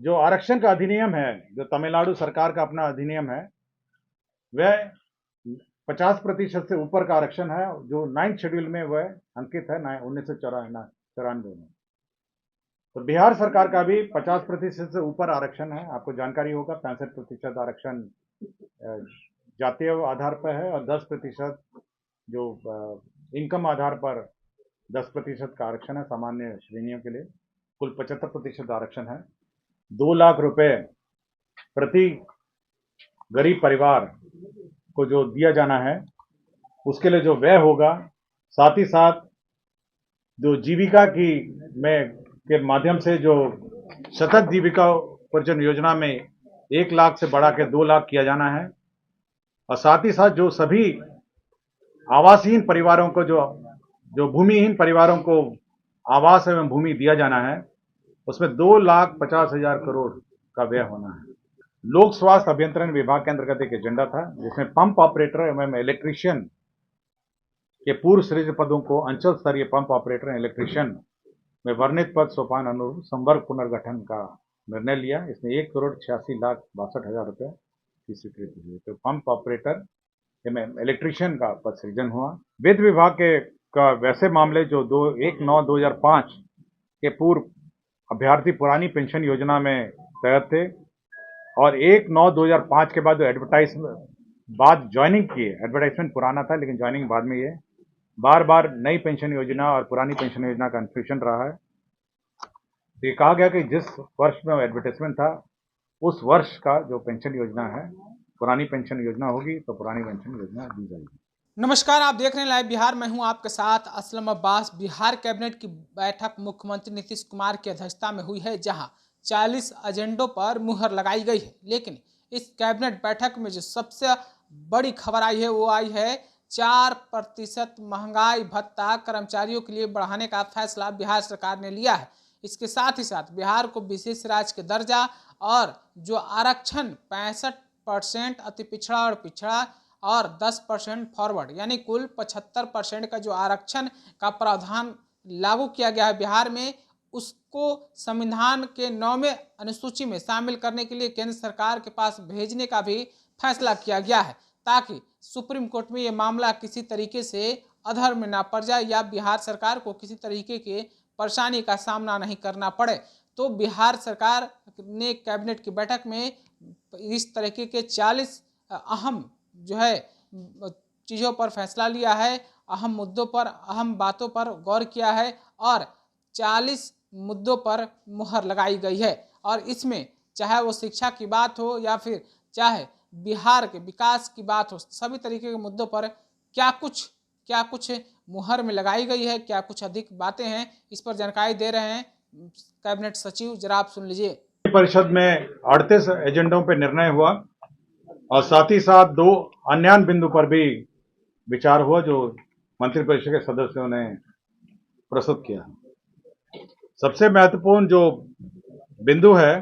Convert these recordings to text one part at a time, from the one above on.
जो आरक्षण का अधिनियम है, जो तमिलनाडु सरकार का अपना अधिनियम है, वह 50% से ऊपर का आरक्षण है, जो 9th शेड्यूल में वह अंकित है 1994 में। तो बिहार सरकार का भी 50% से ऊपर आरक्षण है। आपको जानकारी होगा 65% आरक्षण जातीय आधार पर है और 10% जो इनकम आधार पर 10% का आरक्षण है सामान्य श्रेणियों के लिए। कुल 75% आरक्षण है। 2 लाख रुपए प्रति गरीब परिवार को जो दिया जाना है, उसके लिए जो व्यय होगा, साथ ही साथ जो जीविका के माध्यम से जो सतत जीविका उपार्जन योजना में 1 लाख से बढ़ा के 2 लाख किया जाना है। और साथ ही साथ जो सभी आवासहीन परिवारों को जो भूमिहीन परिवारों को आवास एवं भूमि दिया जाना है, उसमें 2,50,000 करोड़ का व्यय होना है। लोक स्वास्थ्य अभियंत्रण विभाग के अंतर्गत एक एजेंडा था, जिसमें पंप ऑपरेटर एवं इलेक्ट्रीशियन के पूर्व सृजित पदों को अंचल स्तरीय पंप ऑपरेटर इलेक्ट्रीशियन में वर्णित पद सोपान अनुरूप संवर्ग पुनर्गठन का निर्णय लिया। इसमें 1,86,62,60,000 रुपये की स्वीकृति हुई। तो पंप ऑपरेटर में इलेक्ट्रीशियन का पद सृजन हुआ। वित्त विभाग का वैसे मामले जो 1/9/2005 के पूर्व अभ्यर्थी पुरानी पेंशन योजना में तहत थे और 1/9/2005 के बाद जो ज्वाइनिंग की है, एडवर्टाइजमेंट पुराना था लेकिन ज्वाइनिंग बाद में ये बार बार नई पेंशन योजना और पुरानी पेंशन योजना का कन्फ्यूजन रहा है। तो ये कहा गया कि जिस वर्ष में एडवर्टाइजमेंट था उस वर्ष का जो पेंशन योजना है, पुरानी पेंशन योजना होगी तो पुरानी पेंशन योजना दी जाएगी। नमस्कार, आप देख रहे हैं लाइव बिहार। मैं हूं आपके साथ असलम अब्बास। बिहार कैबिनेट की बैठक मुख्यमंत्री नीतीश कुमार की अध्यक्षता में हुई है, जहां 40 एजेंडों पर मुहर लगाई गई है। लेकिन इस कैबिनेट बैठक में जो सबसे बड़ी खबर आई है वो आई है 4% महंगाई भत्ता कर्मचारियोयों के लिए बढ़ाने का फैसला बिहार सरकार ने लिया है। इसके साथ ही साथ बिहार को विशेष राज्य के दर्जा और जो आरक्षण 65% अति पिछड़ा और पिछड़ा और 10% फॉरवर्ड, यानी कुल 75% का जो आरक्षण का प्रावधान लागू किया गया है बिहार में, उसको संविधान के 9वें अनुसूची में शामिल करने के लिए केंद्र सरकार के पास भेजने का भी फैसला किया गया है, ताकि सुप्रीम कोर्ट में ये मामला किसी तरीके से अधर में ना पड़ जाए या बिहार सरकार को किसी तरीके के परेशानी का सामना नहीं करना पड़े। तो बिहार सरकार ने कैबिनेट की बैठक में इस तरीके के 40 अहम जो है चीज़ों पर फैसला लिया है, अहम मुद्दों पर, अहम बातों पर गौर किया है और 40 मुद्दों पर मुहर लगाई गई है। और इसमें चाहे वो शिक्षा की बात हो या फिर चाहे बिहार के विकास की बात हो, सभी तरीके के मुद्दों पर क्या कुछ मुहर में लगाई गई है, क्या कुछ अधिक बातें हैं, इस पर जानकारी दे रहे हैं कैबिनेट सचिव। जरा आप सुन लीजिए। परिषद में 38 एजेंडों पर निर्णय हुआ और साथ ही साथ 2 अन्य बिंदु पर भी विचार हुआ जो मंत्रिपरिषद के सदस्यों ने प्रस्तुत किया। सबसे महत्वपूर्ण जो बिंदु है,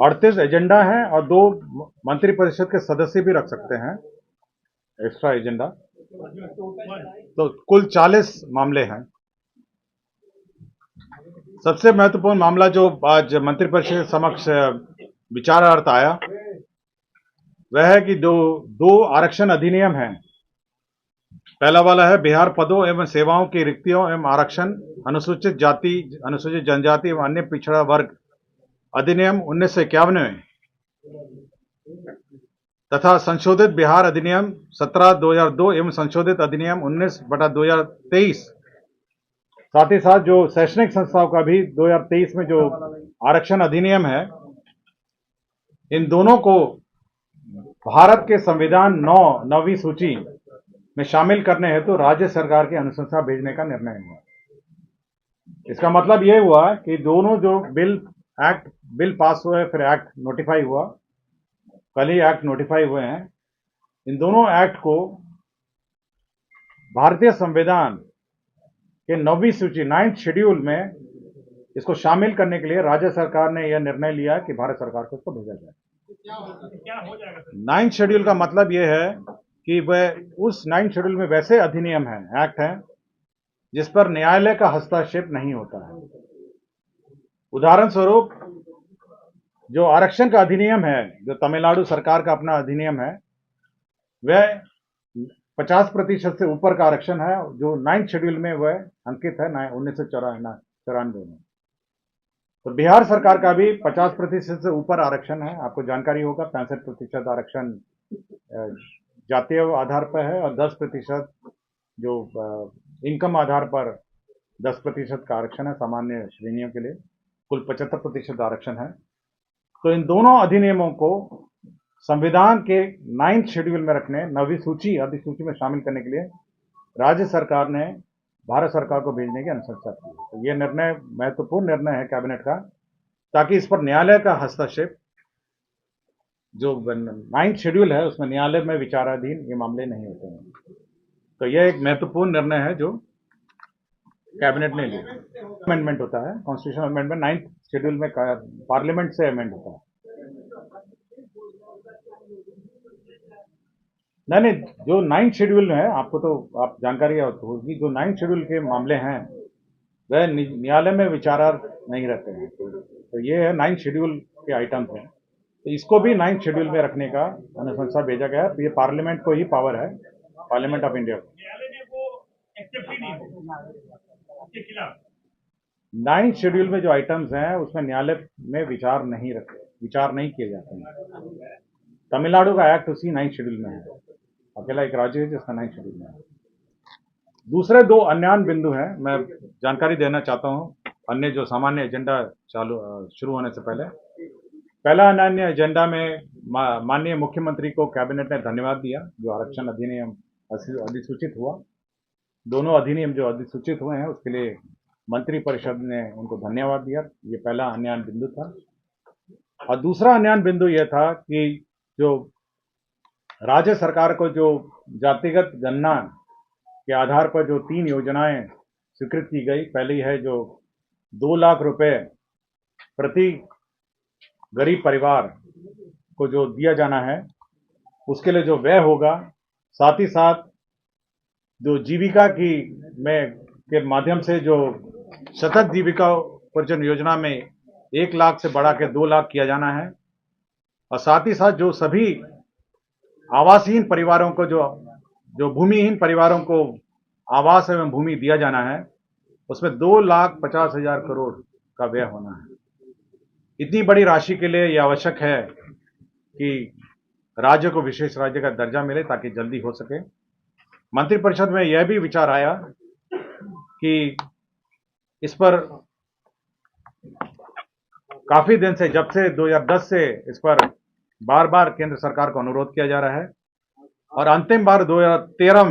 38 एजेंडा है और 2 मंत्रिपरिषद के सदस्य भी रख सकते हैं एक्स्ट्रा एजेंडा, तो कुल 40 मामले हैं। सबसे महत्वपूर्ण मामला जो आज मंत्रिपरिषद के समक्ष विचारार्थ आया वह है कि दो आरक्षण अधिनियम हैं। पहला वाला है बिहार पदों एवं सेवाओं की रिक्तियों एवं आरक्षण अनुसूचित जाति, अनुसूचित जनजाति एवं अन्य पिछड़ा वर्ग अधिनियम 1951 में तथा संशोधित बिहार अधिनियम 17/2002 एवं संशोधित अधिनियम 19/2023। साथ ही साथ जो शैक्षणिक संस्थाओं का भी 2023 में जो आरक्षण अधिनियम है, इन दोनों को भारत के संविधान 9वीं सूची में शामिल करने हेतु राज्य सरकार की अनुशंसा भेजने का निर्णय हुआ। इसका मतलब यह हुआ कि दोनों जो बिल पास हुए, फिर एक्ट नोटिफाई हुआ, कल ही एक्ट नोटिफाई हुए हैं, इन दोनों एक्ट को भारतीय संविधान के 9वीं सूची 9th शेड्यूल में इसको शामिल करने के लिए राज्य सरकार ने यह निर्णय लिया कि भारत सरकार को इसको भेजा जाए। 9th शेड्यूल का मतलब यह है कि वह उस 9th शेड्यूल में वैसे अधिनियम हैं, एक्ट हैं, जिस पर न्यायालय का हस्तक्षेप नहीं होता है। उदाहरण स्वरूप जो आरक्षण का अधिनियम है, जो तमिलनाडु सरकार का अपना अधिनियम है, वह 50% से ऊपर का आरक्षण है जो 9th शेड्यूल में वह अंकित है 1994 में। तो बिहार सरकार का भी 50% से ऊपर आरक्षण है। आपको जानकारी होगा 65% आरक्षण जातीय आधार पर है और 10% जो इनकम आधार पर 10% का आरक्षण है सामान्य श्रेणियों के लिए, कुल 75% आरक्षण है। तो इन दोनों अधिनियमों को संविधान के 9th शेड्यूल में रखने, 9वीं सूची अधिसूची में शामिल करने के लिए राज्य सरकार ने भारत सरकार को भेजने की अनुशंसा की। तो ये निर्णय महत्वपूर्ण निर्णय है कैबिनेट का, ताकि इस पर न्यायालय का हस्तक्षेप, जो 9th शेड्यूल है उसमें न्यायालय में विचाराधीन ये मामले नहीं होते हैं। तो यह एक महत्वपूर्ण निर्णय है जो कैबिनेट ने लिया। अमेंडमेंट होता है, कॉन्स्टिट्यूशनल अमेंडमेंट 9th शेड्यूल में पार्लियामेंट से अमेंड होता है। नहीं, जो 9th शेड्यूल है, आपको तो आप जानकारी होगी, जो 9th शेड्यूल के मामले हैं वह न्यायालय में विचारार्थ नहीं रहते हैं। तो ये है 9th शेड्यूल के आइटम्स हैं, तो इसको भी 9th शेड्यूल में रखने का अनुशंसा भेजा गया है। ये पार्लियामेंट को ही पावर है, पार्लियामेंट ऑफ इंडिया को। 9th शेड्यूल में जो आइटम्स हैं उसमें न्यायालय में विचार नहीं किए जाते हैं। तमिलनाडु का एक्ट उसी 9th शेड्यूल में है, अकेला एक राज्य है जिसका 9th शेड्यूल में है। दूसरे दो अन्यान बिंदु हैं, मैं जानकारी देना चाहता हूं अन्य जो सामान्य एजेंडा शुरू होने से पहले। पहला अन्य एजेंडा में माननीय मुख्यमंत्री को कैबिनेट ने धन्यवाद दिया जो आरक्षण अधिनियम अधिसूचित हुआ। दोनों अधिनियम जो अधिसूचित हुए हैं उसके लिए मंत्रिपरिषद ने उनको धन्यवाद दिया। ये पहला अन्यान बिंदु था। और दूसरा अन्यान बिंदु यह था कि जो राज्य सरकार को जो जातिगत गणना के आधार पर जो 3 योजनाएं स्वीकृत की गई, पहली है जो 2 लाख रुपए प्रति गरीब परिवार को जो दिया जाना है, उसके लिए जो व्यय होगा, साथ ही साथ जो जीविका के माध्यम से जो सतत जीविका उपार्जन योजना में 1 लाख से बढ़ा के 2 लाख किया जाना है, और साथ ही साथ जो सभी आवासहीन परिवारों को जो भूमिहीन परिवारों को आवास एवं भूमि दिया जाना है, उसमें 2,50,000 करोड़ का व्यय होना है। इतनी बड़ी राशि के लिए यह आवश्यक है कि राज्य को विशेष राज्य का दर्जा मिले ताकि जल्दी हो सके। मंत्रिपरिषद में यह भी विचार आया कि इस पर काफी दिन से, जब से 2010 से इस पर बार बार केंद्र सरकार को अनुरोध किया जा रहा है, और अंतिम बार 2017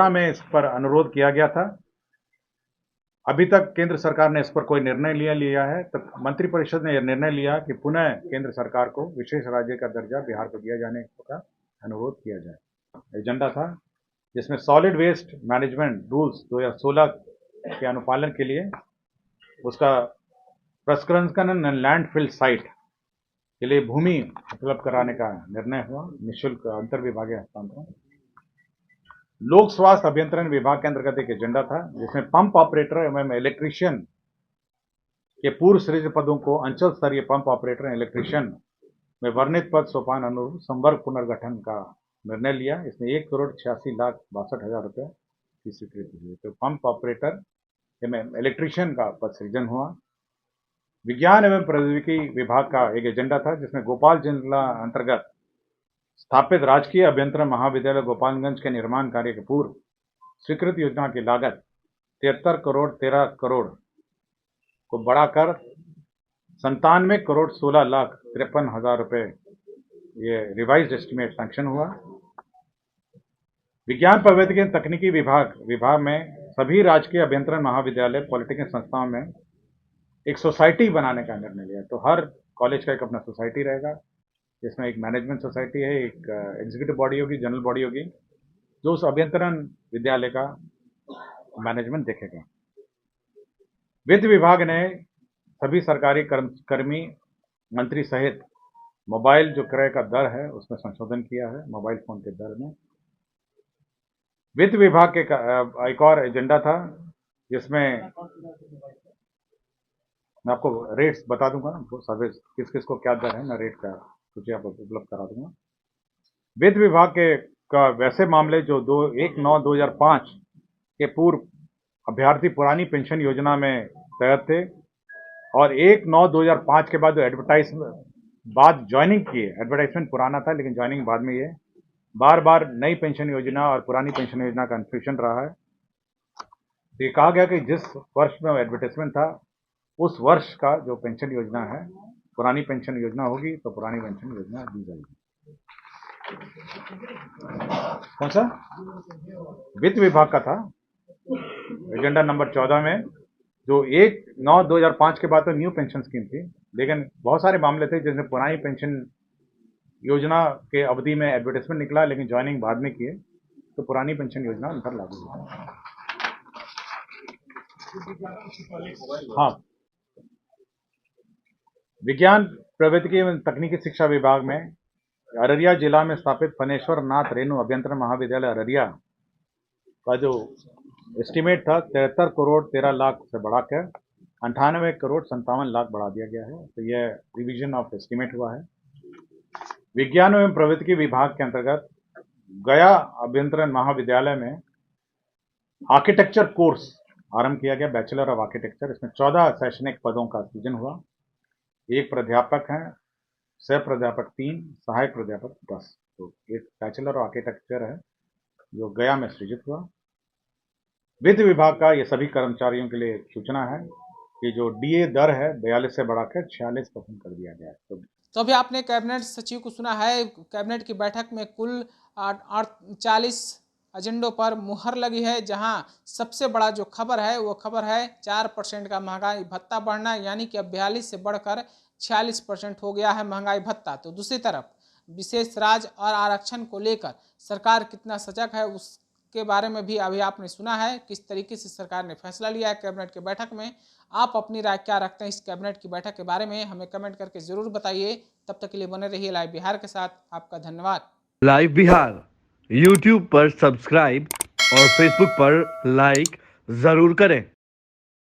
में इस पर अनुरोध किया गया था। अभी तक केंद्र सरकार ने इस पर कोई निर्णय लिया है, तो मंत्रिपरिषद ने यह निर्णय लिया कि पुनः केंद्र सरकार को विशेष राज्य का दर्जा बिहार को दिया जाने का अनुरोध किया जाए। एजेंडा था जिसमें सॉलिड वेस्ट मैनेजमेंट रूल्स 2016 के अनुपालन के लिए उसका प्रसंस्करण लैंडफिल साइट के लिए भूमि उपलब्ध कराने का निर्णय हुआ, निःशुल्क अंतर्विभागीय हस्तांतरण। लोक स्वास्थ्य अभियंत्रण विभाग के अंतर्गत एक एजेंडा था जिसमें पंप ऑपरेटर एवं इलेक्ट्रीशियन के पूर्व सृजित पदों को अंचल स्तरीय पंप ऑपरेटर इलेक्ट्रीशियन में वर्णित पद सोपान अनुरूप संवर्ग पुनर्गठन का निर्णय लिया। इसमें 1,86,62,000 रुपये की स्वीकृति हुई। तो पंप ऑपरेटर एवं इलेक्ट्रीशियन का पद सृजन हुआ। विज्ञान एवं प्रौद्योगिकी विभाग का एक एजेंडा था जिसमें भोपाल जिला अंतर्गत स्थापित राजकीय अभियंत्रण महाविद्यालय गोपालगंज के निर्माण कार्य के पूर्व स्वीकृत योजना की लागत 73 करोड़ 13 करोड़ को बढ़ाकर 97 करोड़ 16,53,000 रुपये ये रिवाइज्ड एस्टिमेट सैंक्शन हुआ। विज्ञान प्रौद्योगिकी तकनीकी विभाग में सभी राजकीय अभियंत्रण महाविद्यालय पॉलिटेक्निक संस्थाओं में एक सोसाइटी बनाने का निर्णय लिया। तो हर कॉलेज का एक अपना सोसाइटी रहेगा, जिसमें एक मैनेजमेंट सोसाइटी है, एक एग्जीक्यूटिव बॉडी होगी, जनरल बॉडी होगी, जो उस अभियंत्रण विद्यालय का मैनेजमेंट देखेगा। वित्त विभाग ने सभी सरकारी कर्मी मंत्री सहित मोबाइल जो क्रय का दर है उसमें संशोधन किया है, मोबाइल फोन के दर में। वित्त विभाग के एक और एजेंडा था जिसमें मैं आपको रेट्स बता दूंगा, सर्विस किस किस को क्या दर है, मैं रेट का सूची आपको उपलब्ध करा दूंगा। वित्त विभाग का वैसे मामले जो 1/9/2005 के पूर्व अभ्यर्थी पुरानी पेंशन योजना में तहत थे और 1/9/2005 के बाद जो बाद ज्वाइनिंग किए, एडवर्टाइजमेंट पुराना था लेकिन ज्वाइनिंग बाद में, ये बार बार नई पेंशन योजना और पुरानी पेंशन योजना का कन्फ्यूजन रहा है। तो ये कहा गया कि जिस वर्ष में एडवर्टाइजमेंट था उस वर्ष का जो पेंशन योजना है, पुरानी पेंशन योजना होगी तो पुरानी पेंशन योजना दी जाएगी। कौन सा? वित्त विभाग का था, एजेंडा नंबर 14 में, जो 1/9/2005 के बाद तो न्यू पेंशन स्कीम थी, लेकिन बहुत सारे मामले थे जिसमें पुरानी पेंशन योजना के अवधि में एडवर्टाइजमेंट निकला लेकिन ज्वाइनिंग बाद में किए, तो पुरानी पेंशन योजना उन पर लागू हुई। हाँ, विज्ञान प्रौद्योगिकी एवं तकनीकी शिक्षा विभाग में अररिया जिला में स्थापित फनेश्वर नाथ रेणु अभियंत्रण महाविद्यालय अररिया का जो एस्टीमेट था 73 करोड़ 13 लाख से बढ़ाकर 98 करोड़ 57 लाख बढ़ा दिया गया है। तो यह रिवीजन ऑफ एस्टीमेट हुआ है। विज्ञान एवं प्रौद्योगिकी विभाग के अंतर्गत गया अभियंत्रण महाविद्यालय में आर्किटेक्चर कोर्स आरंभ किया गया, बैचलर ऑफ आर्किटेक्चर। इसमें 14 शैक्षणिक पदों का सृजन हुआ। एक प्राध्यापक हैं, सह प्राध्यापक 3, सहायक प्राध्यापक 10। तो एक बैचलर ऑफ आर्किटेक्चर है जो गया में सृजित हुआ। वित्त विभाग का ये सभी कर्मचारियों के लिए सूचना है कि जो डीए दर है 42 से बढ़ाकर 46% कर दिया गया है। तो अभी आपने कैबिनेट सचिव को सुना है। कैबिनेट की बैठक में कुल 40 एजेंडों पर मुहर लगी है, जहां सबसे बड़ा जो खबर है वो खबर है 4% का महंगाई भत्ता बढ़ना, यानी कि अब 42 से बढ़कर 46% हो गया है महंगाई भत्ता। तो दूसरी तरफ विशेष राज्य और आरक्षण को लेकर सरकार कितना सजग है उसके बारे में भी अभी आपने सुना है, किस तरीके से सरकार ने फैसला लिया है कैबिनेट की बैठक में। आप अपनी राय क्या रखते हैं इस कैबिनेट की बैठक के बारे में, हमें कमेंट करके जरूर बताइए। तब तक के लिए बने रहिए लाइव बिहार के साथ। आपका धन्यवाद। लाइव बिहार यूट्यूब पर सब्सक्राइब और फेसबुक पर लाइक जरूर करें।